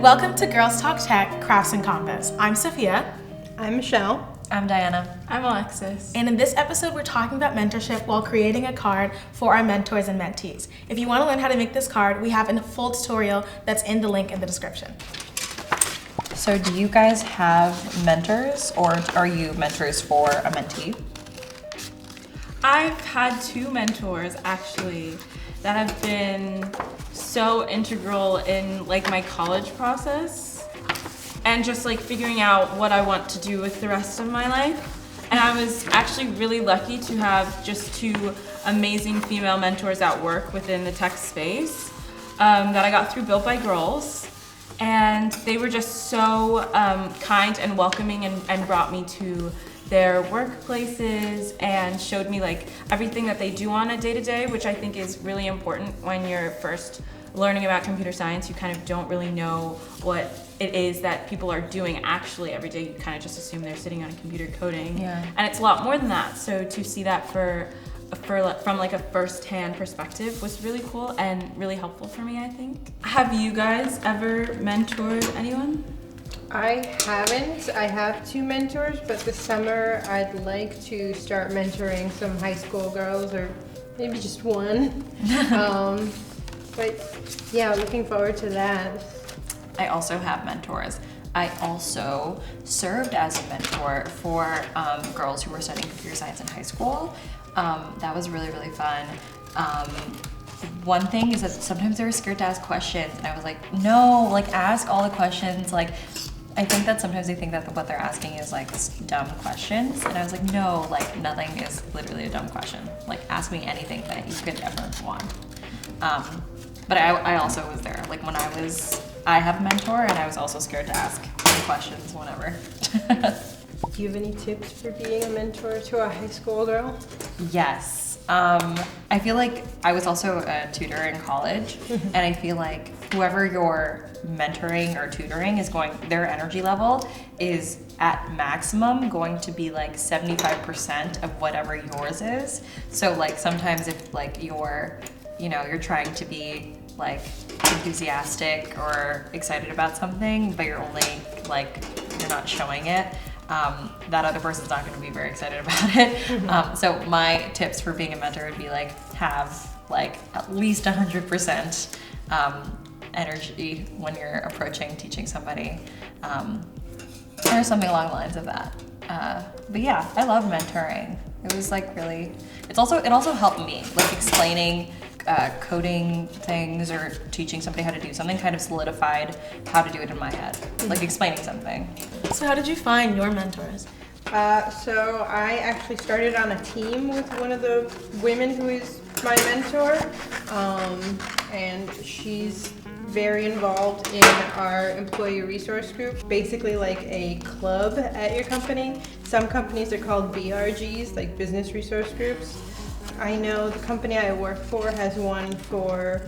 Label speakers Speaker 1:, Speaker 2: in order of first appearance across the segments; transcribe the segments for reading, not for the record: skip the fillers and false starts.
Speaker 1: Welcome to Girls Talk Tech, Crafts and Compass. I'm Sophia.
Speaker 2: I'm Michelle.
Speaker 3: I'm Diana.
Speaker 4: I'm Alexis.
Speaker 1: And in this episode, we're talking about mentorship while creating a card for our mentors and mentees. If you want to learn how to make this card, we have a full tutorial that's in the link in the description.
Speaker 3: So do you guys have mentors, or are you mentors for a mentee?
Speaker 4: I've had two mentors actually that have been so integral in like my college process and just like figuring out what I want to do with the rest of my life. And I was actually really lucky to have just two amazing female mentors at work within the tech space that I got through Built by Girls. And they were just so kind and welcoming and brought me to their workplaces and showed me like everything that they do on a day-to-day, which I think is really important when you're first learning about computer science. You kind of don't really know what it is that people are doing actually every day. You kind of just assume they're sitting on a computer coding.
Speaker 3: Yeah.
Speaker 4: And it's a lot more than that. So to see that from like a first-hand perspective was really cool and really helpful for me, I think. Have you guys ever mentored anyone?
Speaker 2: I haven't. I have two mentors, but this summer I'd like to start mentoring some high school girls, or maybe just one. But yeah, looking forward to that.
Speaker 3: I also have mentors. I also served as a mentor for girls who were studying computer science in high school. That was really, really fun. One thing is that sometimes they were scared to ask questions, and I was like, no, like ask all the questions. Like, I think that sometimes they think that what they're asking is like dumb questions, and I was like, no, like nothing is literally a dumb question. Like ask me anything that you could ever want. But I also was there. Like when I have a mentor, and I was also scared to ask questions whenever.
Speaker 2: Do you have any tips for being a mentor to a high school girl?
Speaker 3: Yes. I feel like I was also a tutor in college, and I feel like whoever you're mentoring or tutoring is their energy level is at maximum going to be like 75% of whatever yours is. So like sometimes if like you're trying to be like enthusiastic or excited about something, but you're not showing it, that other person's not going to be very excited about it. So my tips for being a mentor would be like have like at least 100% energy when you're approaching teaching somebody, or something along the lines of that. But yeah, I love mentoring. It was like really, it also helped me like explaining coding things or teaching somebody how to do something kind of solidified how to do it in my head, like explaining something.
Speaker 1: So how did you find your mentors?
Speaker 2: So I actually started on a team with one of the women who is my mentor, and she's very involved in our employee resource group, basically like a club at your company. Some companies are called BRGs, like business resource groups. I know the company I work for has one for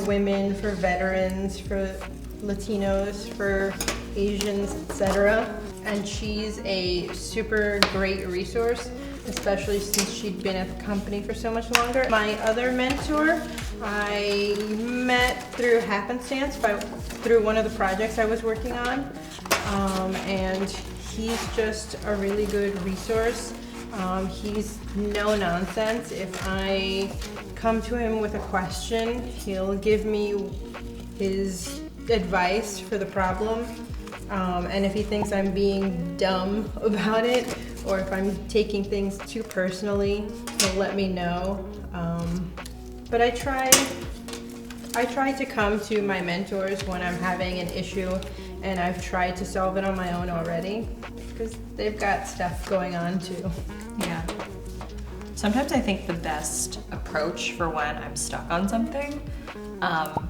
Speaker 2: women, for veterans, for Latinos, for Asians, etc. And she's a super great resource, especially since she'd been at the company for so much longer. My other mentor, I met through happenstance through one of the projects I was working on, and he's just a really good resource. He's no nonsense. If I come to him with a question, he'll give me his advice for the problem. And if he thinks I'm being dumb about it, or if I'm taking things too personally, he'll let me know. But I try to come to my mentors when I'm having an issue, and I've tried to solve it on my own already, because they've got stuff going on too.
Speaker 3: Yeah. Sometimes I think the best approach for when I'm stuck on something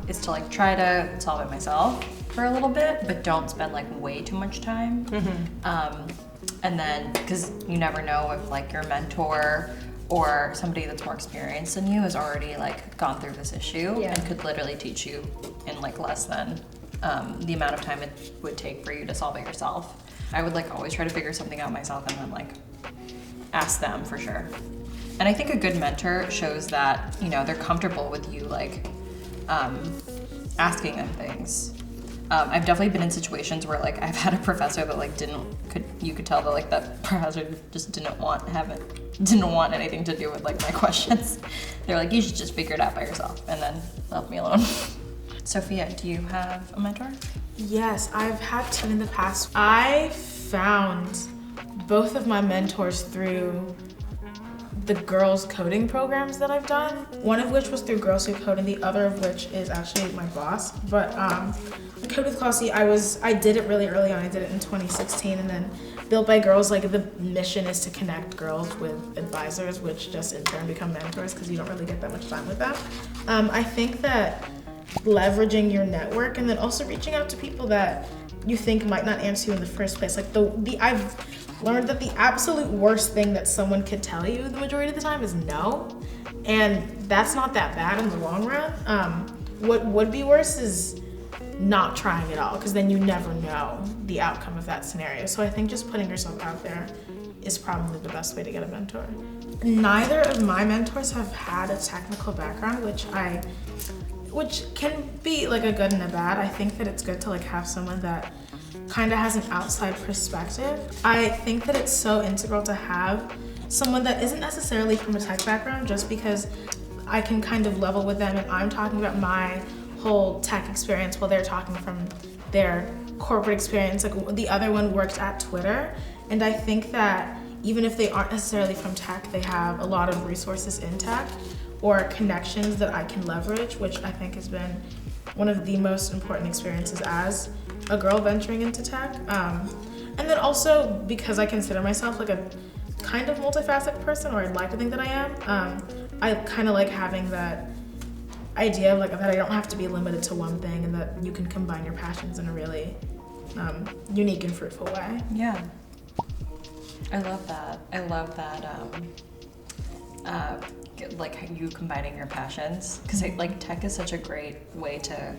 Speaker 3: is to like try to solve it myself for a little bit, but don't spend like way too much time. And then, because you never know if like your mentor or somebody that's more experienced than you has already like gone through this issue and could literally teach you in like less than the amount of time it would take for you to solve it yourself. I would like always try to figure something out myself and then like ask them for sure. And I think a good mentor shows that, they're comfortable with you like asking them things. I've definitely been in situations where like I've had a professor that like you could tell that like that professor just didn't want anything to do with like my questions. They're like, you should just figure it out by yourself, and then left me alone. Sophia, do you have a mentor?
Speaker 1: Yes, I've had two in the past. I found both of my mentors through the girls coding programs that I've done. One of which was through Girls Who Code, and the other of which is actually my boss. But Code with Classy, I did it really early on. I did it in 2016, and then Built by Girls, like the mission is to connect girls with advisors, which just in turn become mentors because you don't really get that much time with them. I think that leveraging your network and then also reaching out to people that you think might not answer you in the first place. Like I've learned that the absolute worst thing that someone could tell you the majority of the time is no, and that's not that bad in the long run. What would be worse is not trying at all, because then you never know the outcome of that scenario. So I think just putting yourself out there is probably the best way to get a mentor. Neither of my mentors have had a technical background, which can be like a good and a bad. I think that it's good to like have someone that kind of has an outside perspective. I think that it's so integral to have someone that isn't necessarily from a tech background, just because I can kind of level with them and I'm talking about my whole tech experience while they're talking from their corporate experience. Like the other one worked at Twitter, and I think that even if they aren't necessarily from tech, they have a lot of resources in tech or connections that I can leverage, which I think has been one of the most important experiences as a girl venturing into tech. And then also because I consider myself like a kind of multifaceted person, or I'd like to think that I am, I kind of like having that idea of like that I don't have to be limited to one thing, and that you can combine your passions in a really unique and fruitful way.
Speaker 3: Yeah. I love that. Like you combining your passions, because like tech is such a great way to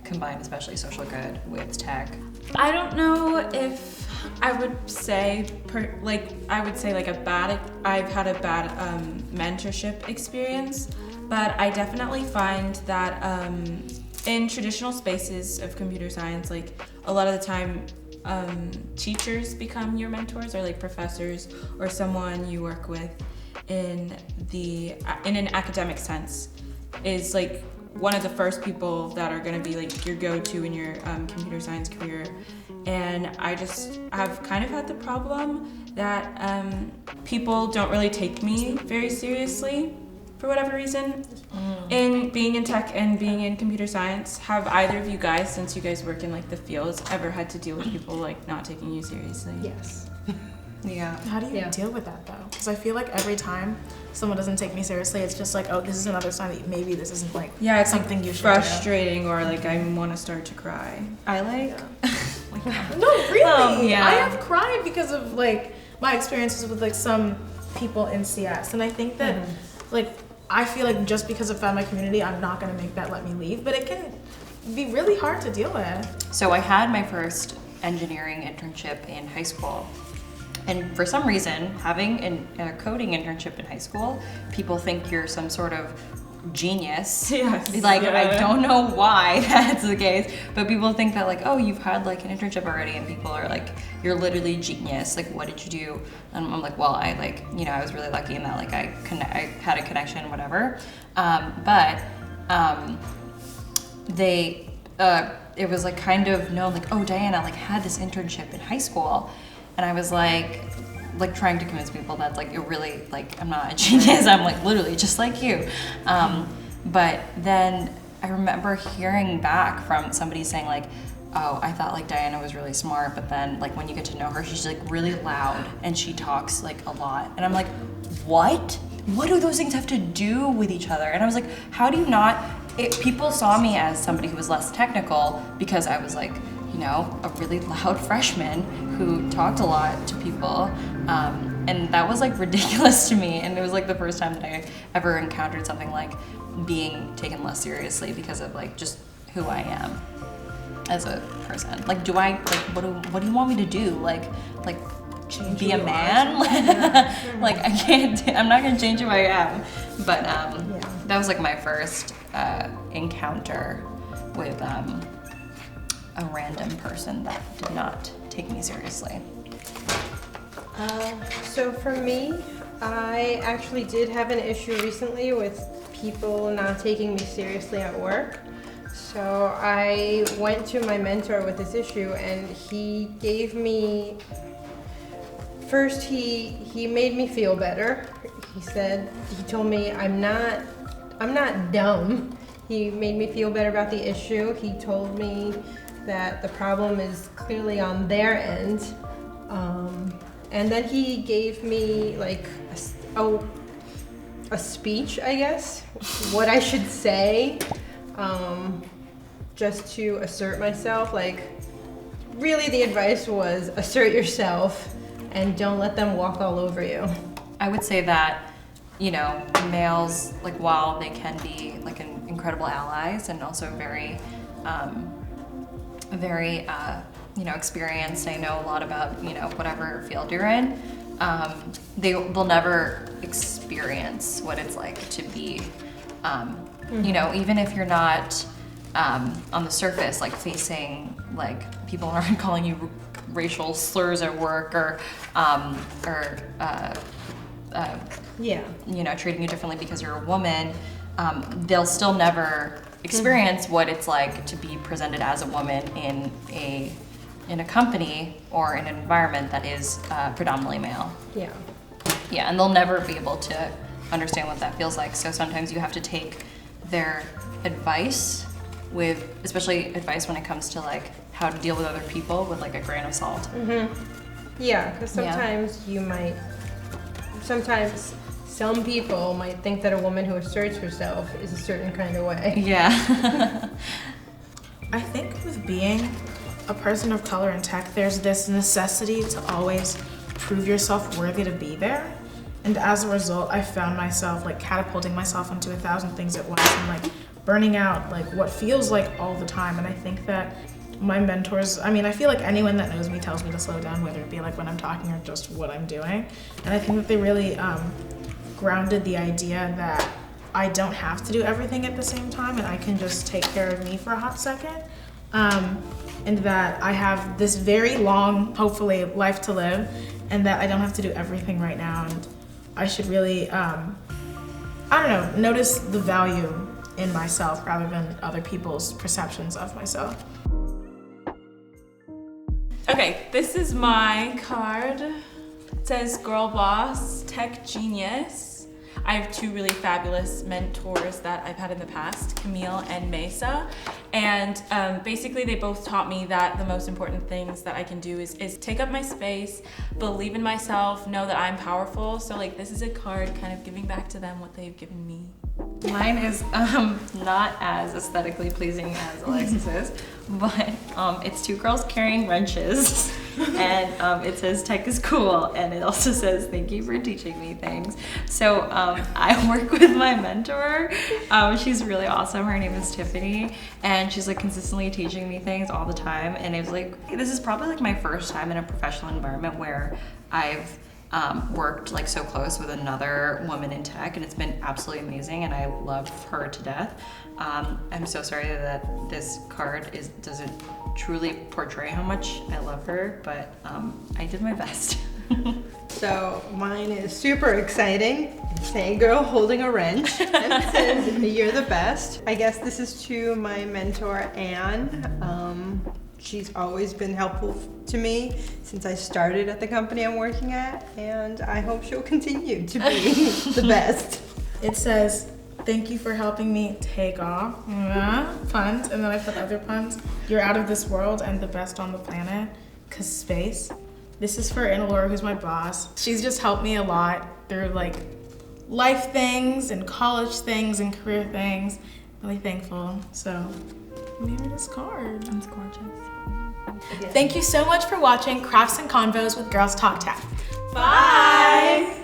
Speaker 3: combine, especially social good with tech.
Speaker 4: I don't know if I would say I've had a bad mentorship experience, but I definitely find that in traditional spaces of computer science, like a lot of the time teachers become your mentors, or like professors or someone you work with in an academic sense is like one of the first people that are going to be like your go-to in your computer science career. And I've kind of had the problem that people don't really take me very seriously for whatever reason. In being in tech and being in computer science, have either of you guys, since you guys work in like the fields, ever had to deal with people like not taking you seriously?
Speaker 1: Yes.
Speaker 3: Yeah.
Speaker 1: How do you deal with that though? Because I feel like every time someone doesn't take me seriously, it's just like, oh, this is another sign that maybe this isn't like
Speaker 4: it's
Speaker 1: something
Speaker 4: like
Speaker 1: you should
Speaker 4: frustrating, or like I want to start to cry.
Speaker 3: I like
Speaker 1: No, really.
Speaker 3: Yeah.
Speaker 1: I have cried because of like my experiences with like some people in CS, and I think that like I feel like just because I've found my community, I'm not gonna make that let me leave, but it can be really hard to deal with.
Speaker 3: So I had my first engineering internship in high school. And for some reason, having a coding internship in high school, people think you're some sort of genius.
Speaker 4: Yes.
Speaker 3: Like, I don't know why that's the case, but people think that like, oh, you've had like an internship already, and people are like, you're literally genius. Like, what did you do? And I'm like, well, I like, I was really lucky in that like I had a connection, whatever. It was like kind of known, like, oh, Diana like had this internship in high school. And I was like trying to convince people that like it really like I'm not a genius. I'm like literally just like you. But then I remember hearing back from somebody saying like, oh, I thought like Diana was really smart, but then like when you get to know her, she's like really loud and she talks like a lot. And I'm like, what? What do those things have to do with each other? And I was like, how do you not? People saw me as somebody who was less technical because I was like, a really loud freshman who talked a lot to people, and that was like ridiculous to me. And it was like the first time that I ever encountered something like being taken less seriously because of like just who I am as a person. Like, what do you want me to do? Like change be a man? Like I can't. I'm not gonna change who I am. But that was like my first encounter with a random person that did not take me seriously?
Speaker 2: So for me, I actually did have an issue recently with people not taking me seriously at work. So I went to my mentor with this issue, and he gave me, first he made me feel better. He told me I'm not dumb. He made me feel better about the issue. He told me that the problem is clearly on their end. And then he gave me like a speech, I guess, what I should say, just to assert myself. Like, really the advice was assert yourself and don't let them walk all over you.
Speaker 3: I would say that, you know, males, like, while they can be like incredible allies and also very, you know, experienced, they know a lot about, you know, whatever field you're in, they'll never experience what it's like to be, you know, even if you're not on the surface, like facing, like, people aren't calling you racial slurs at work or you know, treating you differently because you're a woman, they'll still never experience what it's like to be presented as a woman in a company or in an environment that is predominantly male.
Speaker 2: Yeah.
Speaker 3: Yeah, and they'll never be able to understand what that feels like. So sometimes you have to take their advice with, especially advice when it comes to like how to deal with other people, with like a grain of salt.
Speaker 2: Yeah, because sometimes sometimes some people might think that a woman who asserts herself is a certain kind of way.
Speaker 3: Yeah.
Speaker 1: I think with being a person of color in tech, there's this necessity to always prove yourself worthy to be there. And as a result, I found myself like catapulting myself into 1,000 things at once and like burning out like what feels like all the time. And I think that my mentors, I mean, I feel like anyone that knows me tells me to slow down, whether it be like when I'm talking or just what I'm doing. And I think that they really grounded the idea that I don't have to do everything at the same time and I can just take care of me for a hot second. And that I have this very long, hopefully, life to live, and that I don't have to do everything right now. And I should really, I don't know, notice the value in myself rather than other people's perceptions of myself.
Speaker 4: Okay, this is my card. It says Girl Boss, Tech Genius. I have two really fabulous mentors that I've had in the past, Camille and Mesa. And basically they both taught me that the most important things that I can do is take up my space, believe in myself, know that I'm powerful. So like this is a card kind of giving back to them what they've given me.
Speaker 3: Mine is not as aesthetically pleasing as Alexis's, but it's two girls carrying wrenches, and it says tech is cool, and it also says thank you for teaching me things. So I work with my mentor. She's really awesome. Her name is Tiffany, and she's like consistently teaching me things all the time. And it was like, this is probably like my first time in a professional environment where I've worked like so close with another woman in tech, and it's been absolutely amazing, and I love her to death. I'm so sorry that this card doesn't truly portray how much I love her, but I did my best.
Speaker 2: So mine is super exciting. It's a girl holding a wrench, and it says you're the best. I guess this is to my mentor, Anne. She's always been helpful to me since I started at the company I'm working at, and I hope she'll continue to be the best.
Speaker 1: It says, thank you for helping me take off. Puns, and then I put other puns. You're out of this world and the best on the planet, 'cause space. This is for Anna Laura, who's my boss. She's just helped me a lot through like life things and college things and career things. Really thankful. So, maybe this card.
Speaker 3: It's gorgeous.
Speaker 1: Thank you so much for watching Crafts and Convos with Girls Talk Tech.
Speaker 4: Bye!